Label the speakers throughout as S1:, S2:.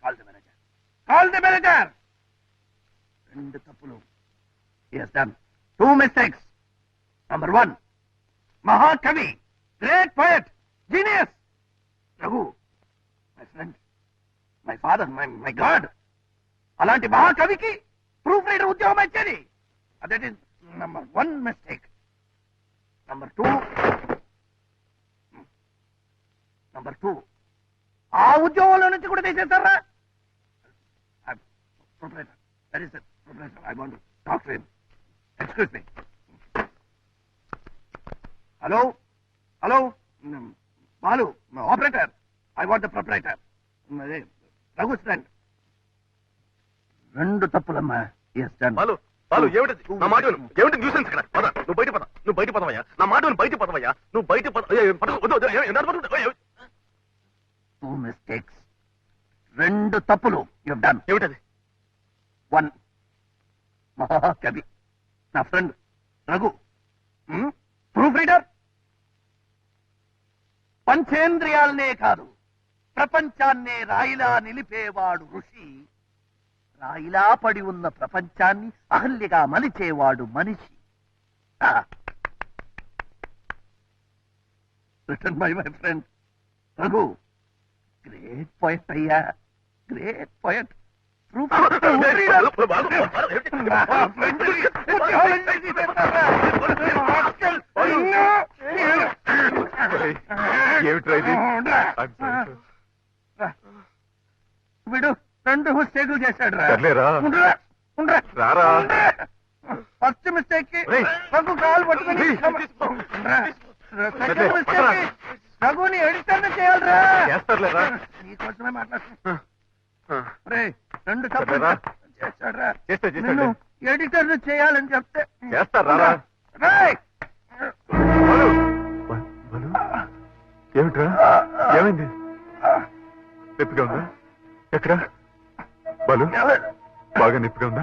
S1: Call the manager, call the manager. 2 తప్పులు. He has done 2 mistakes. Number 1, మహాకవి, great poet, genius Raghu, my friend, my father, my god. అలాంటి మహాకవికి proofreader ఉద్యోగం ఇచ్చేది. That is number 1 mistake. Number 2, ఆ ఉద్యోగంలో నుంచి కూడా తీసేస్తారా? Proprietor, that is proprietor. I want to talk to him. Excuse me. Hello hello, Balu, operator. I want the proprietor, Raghu friend. 2 తప్పులమ్మా.
S2: బాలు బాలు, ఏమిటి నా మాట విను. ఏమిటి న్యూసెన్స్ ఇక్కడ? పద, నువ్వు బయట పద, నువ్వు బయట పదవయ్యా. నా మాట విను, బయట పదవయ్యా. నువ్వు బయట పద.
S1: 2 mistakes, 2 తప్పులు. You have done.
S2: ఏమిటది?
S1: 1, మహాకవి, నా ఫ్రెండ్ రఘు, ప్రూఫ్ రీడర్. పంచేంద్రియాలనే కాదు, ప్రపంచాన్నే రాయిలా నిలిపేవాడు ఋషి. రాయిలా పడి ఉన్న ప్రపంచాన్ని అహల్యగా మలిచేవాడు మనిషి. Written by my friend Raghu. Great poet అయ్యా, గ్రేట్ పోయట్. వీడు 2 మిస్టేకులు చేశాడు రా. ఫస్ట్ మిస్టేక్ కి రఘు కాలు పట్టుకుని, సెకండ్ మిస్టేక్ కి రఘుని ఎడిటర్ చేయాలరా. నీకోసమే మాట్లాడుతున్నా. 2 తప్పులు చేశాడు. నిన్ను ఎడిటర్ చేయాలని చెప్తే
S2: చేస్తారా? ఏమిట్రా, ఏమైంది? నొప్పిగా ఉందా? ఎక్కడ బాలు? బాగా నొప్పిగా ఉందా?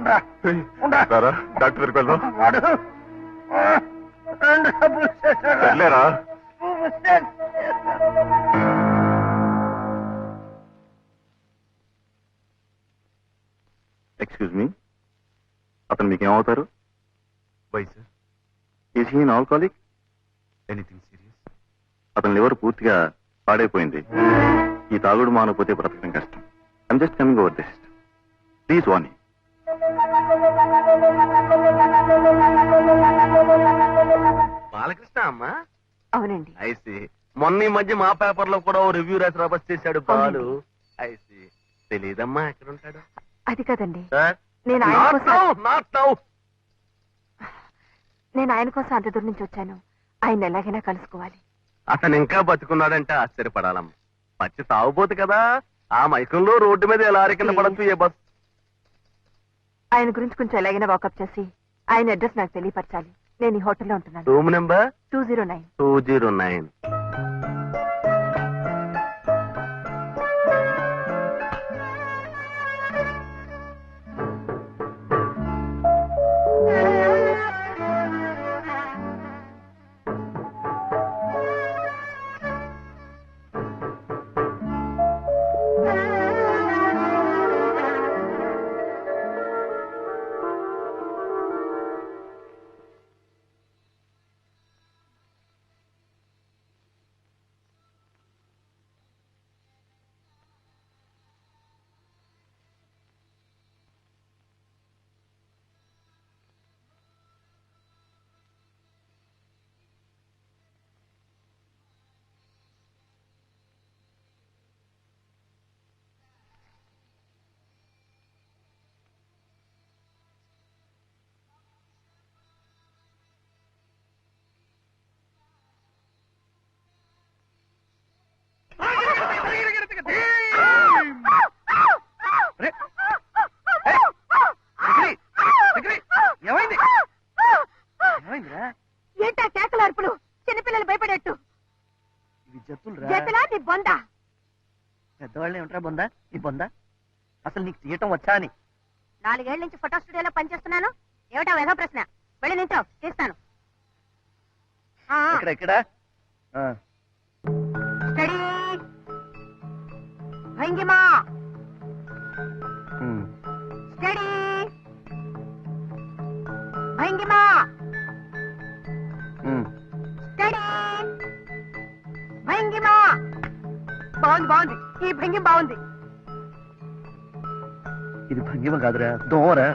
S2: డాక్టర్ దగ్గరికి వెళ్దాం.
S1: 2 తప్పులు చేశాడు.
S2: ఎక్స్క్యూజ్ మీ, అతను మీకేమవుతారు? Why sir? Is he an alcoholic? Anything serious? అతని లివర్ పూర్తిగా పాడైపోయింది. ఈ తాగుడు మానకపోతే బ్రతకడం కష్టం. I'm just coming over this. Please warn. Balakrishna అమ్మా?
S3: అవునండి.
S2: ఐసి, మొన్న ఈ మధ్య మా పేపర్ లో కూడా ఓ రివ్యూ రాసి రాబస్ చేశాడు బాలు. ఐసి, తెలీదమ్మా ఎక్కడ ఉంటాడు?
S3: అది కదండి,
S2: సార్
S3: నేను ఆయన కోసం అంత దూరం నుంచి వచ్చాను. ఆయన ఎలాగైనా కలుసుకోవాలి.
S2: అతను ఇంకా బతుకున్నాడంటే ఆశ్చర్యపడాలమ్మా. పచ్చి తాగుబోతు కదా, ఆ మైకంలో రోడ్డు మీద ఎలా కింద పడచ్చు ఏ బస్.
S3: ఆయన గురించి కొంచెం ఎలాగైనా వాకప్ చేసి ఆయన అడ్రస్ నాకు తెలియపరచాలి. నేను ఈ హోటల్లో ఉంటున్నాను.
S2: Room number
S3: 209.
S2: 209.
S3: ఏంటా కేకల అరుపులు? చిన్నపిల్లలు భయపడేట్టు.
S1: పెద్దవాళ్ళే ఉంటారా బొందా? ఈ బొందా అసలు నీకు తీయటం వచ్చా అని?
S3: 4 ఏళ్ల నుంచి ఫోటో స్టూడియోలో పనిచేస్తున్నాను. ఏమిటా వేగ ప్రశ్న? వెళ్ళి నించో, తీస్తాను.
S1: ఇక్కడ
S3: స్టడీ. భంగిమా స్టడీ భంగిమా స్టడీ భంగిమా. బాగుంది బాగుంది, ఈ భంగిమ బాగుంది.
S1: ఇది భంగిమ కాదురా, దోమరా.